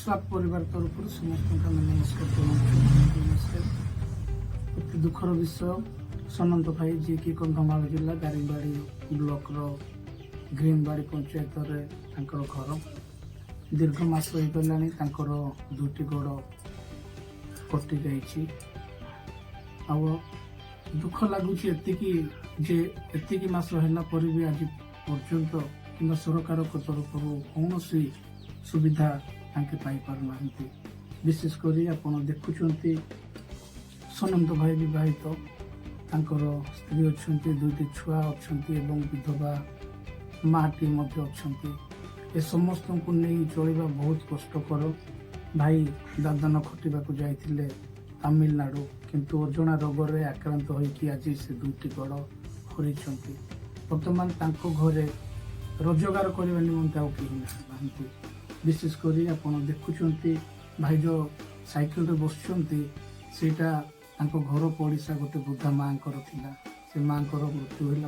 स्वाद परिवार तरफ समस्त नमस्कार। अति दुखर विषय सनंत भाई जी की कंधमाल जिला दारिंगबाड़ी ब्लॉक ग्रीनबाड़ी पंचायत घर दीर्घ मास हो गला दुटी गोड़ कटि जाइए। दुख लगुच एतिकी मास है भी आज पर्यंत कि सरकार तरफ कौन सुविधा पाई पारना। विशेष कर देखुंत सनंत भाई विवाहित स्त्री अच्छा दुईटी छुआ अच्छा विधवा माटी अच्छा ए समस्त को नहीं चलवा बहुत कष्टकर। भाई दादन खटिबा जाइए तमिलनाडु किंतु अजणा रोग में आक्रांत होकर आज से दुईटी गड़ हर बर्तमान घरे रोजगार करने निमंते कहीं विशेषकर देखुंत भाई जो साइकिल रे बसुँचा घर पड़िशा गोटे वृद्धा माँ से माँ मृत्यु होला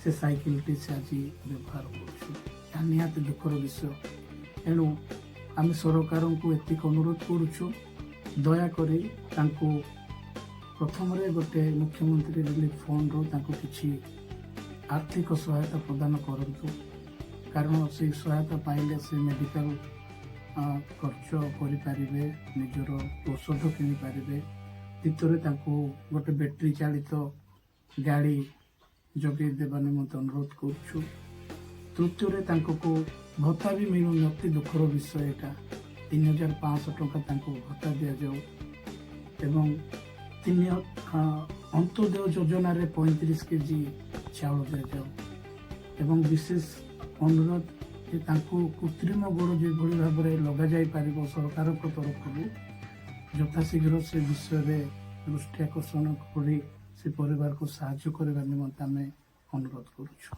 से साइकिल टी से आज व्यवहार कर निहाती दुखर विषय। एणु आम सरकार को एतिक अनुरोध करुचु दयाकोरी प्रथम गोटे मुख्यमंत्री रिलीफ फंड रू किसी आर्थिक सहायता प्रदान करंतु कारण से सहायता पाइले से मेडिकल खर्च करें निजर औषध किनी पारे। द्वितीय गोटे बैटेरी चालित गाड़ी जगे देवा निमंते अनुरोध करुचु। तृतीय को भत्ता भी मिलूनी अति दुखर विषय यहाँ 3500 टंका भत्ता दि जाऊ एवं अंत्योदय योजन 35 केजी चाउल दि जाऊ एवं विशेष अनुरोध कि कृत्रिम गोड़ जो भाव में लग जा सरकार तरफ यथाशीघ्र से विषय दृष्टि आकर्षण कर परिवार को साहाय्य करने निमंते आम अनुरोध करुचु।